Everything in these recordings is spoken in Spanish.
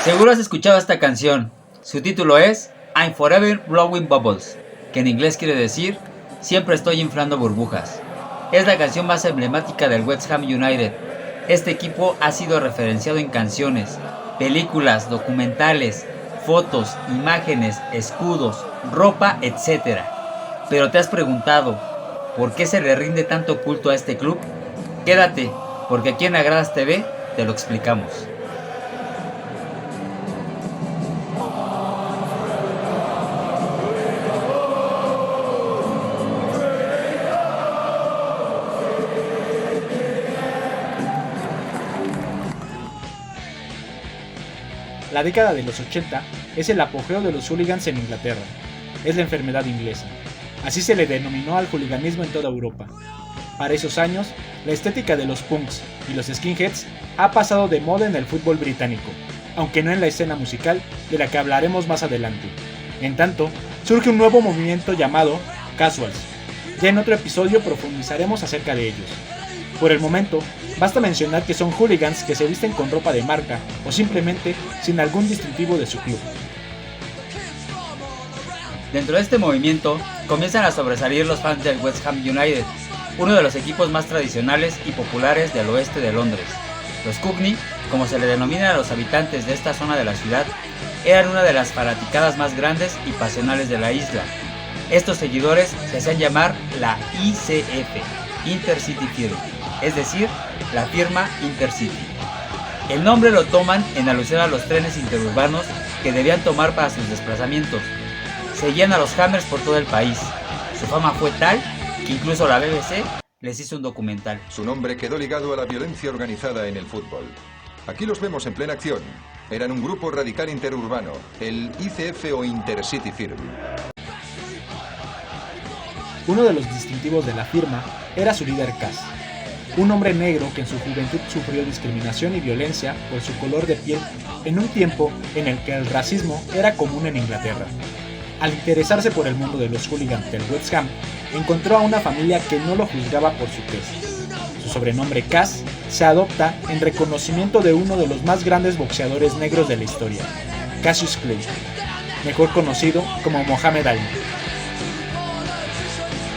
Seguro has escuchado esta canción. Su título es I'm Forever Blowing Bubbles, que en inglés quiere decir Siempre estoy inflando burbujas. Es la canción más emblemática del West Ham United. Este equipo ha sido referenciado en canciones, películas, documentales, fotos, imágenes, escudos, ropa, etc. Pero ¿te has preguntado por qué se le rinde tanto culto a este club? Quédate, porque aquí en Agradas TV te lo explicamos. La década de los 80 es el apogeo de los hooligans en Inglaterra. Es la enfermedad inglesa. Así se le denominó al hooliganismo en toda Europa. Para esos años, la estética de los punks y los skinheads ha pasado de moda en el fútbol británico, aunque no en la escena musical de la que hablaremos más adelante. En tanto, surge un nuevo movimiento llamado Casuals. Ya en otro episodio profundizaremos acerca de ellos. Por el momento, basta mencionar que son hooligans que se visten con ropa de marca o simplemente sin algún distintivo de su club. Dentro de este movimiento, comienzan a sobresalir los fans del West Ham United, uno de los equipos más tradicionales y populares del oeste de Londres. Los Cockney, como se le denomina a los habitantes de esta zona de la ciudad, eran una de las fanaticadas más grandes y pasionales de la isla. Estos seguidores se hacían llamar la ICF, Intercity Firm, es decir, la firma Intercity. El nombre lo toman en alusión a los trenes interurbanos que debían tomar para sus desplazamientos. Seguían a los Hammers por todo el país. Su fama fue tal que incluso la BBC les hizo un documental. Su nombre quedó ligado a la violencia organizada en el fútbol. Aquí los vemos en plena acción. Eran un grupo radical interurbano, el ICF o Intercity Firm. Uno de los distintivos de la firma era su líder Cass, un hombre negro que en su juventud sufrió discriminación y violencia por su color de piel en un tiempo en el que el racismo era común en Inglaterra. Al interesarse por el mundo de los hooligans del West Ham, encontró a una familia que no lo juzgaba por su tez. Su sobrenombre Cass se adopta en reconocimiento de uno de los más grandes boxeadores negros de la historia, Cassius Clay, mejor conocido como Muhammad Ali.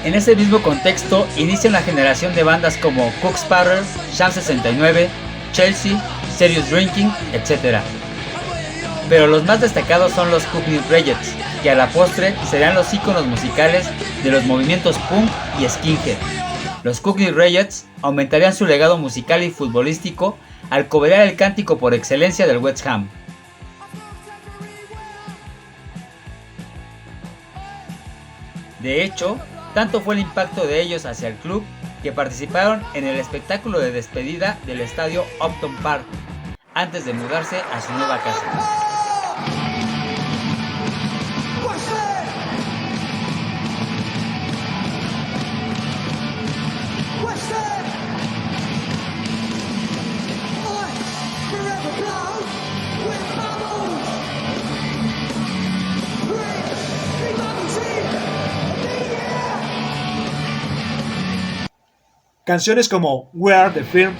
En ese mismo contexto inicia una generación de bandas como Cook Sparrer, Sham 69, Chelsea, Serious Drinking, etc. Pero los más destacados son los Cockney Riots, que a la postre serán los íconos musicales de los movimientos punk y skinhead. Los Cockney Riots aumentarían su legado musical y futbolístico al cobear el cántico por excelencia del West Ham. De hecho, tanto fue el impacto de ellos hacia el club que participaron en el espectáculo de despedida del estadio Upton Park antes de mudarse a su nueva casa. Canciones como We Are the Firm,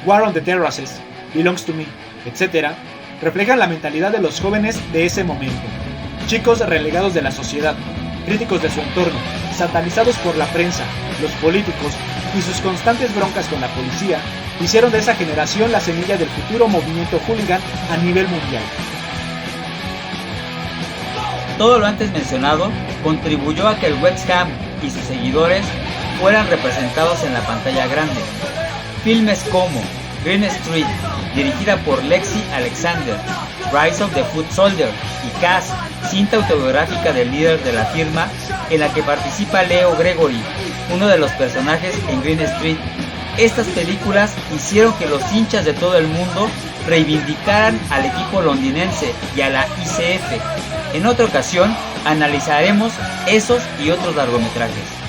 War on the Terraces, Belongs to Me, etc. reflejan la mentalidad de los jóvenes de ese momento. Chicos relegados de la sociedad, críticos de su entorno, satanizados por la prensa, los políticos y sus constantes broncas con la policía, hicieron de esa generación la semilla del futuro movimiento hooligan a nivel mundial. Todo lo antes mencionado contribuyó a que el West Ham y sus seguidores fueran representados en la pantalla grande. Filmes como Green Street, dirigida por Lexi Alexander, Rise of the Foot Soldier y Cass, cinta autobiográfica del líder de la firma en la que participa Leo Gregory, uno de los personajes en Green Street. Estas películas hicieron que los hinchas de todo el mundo reivindicaran al equipo londinense y a la ICF. En otra ocasión analizaremos esos y otros largometrajes.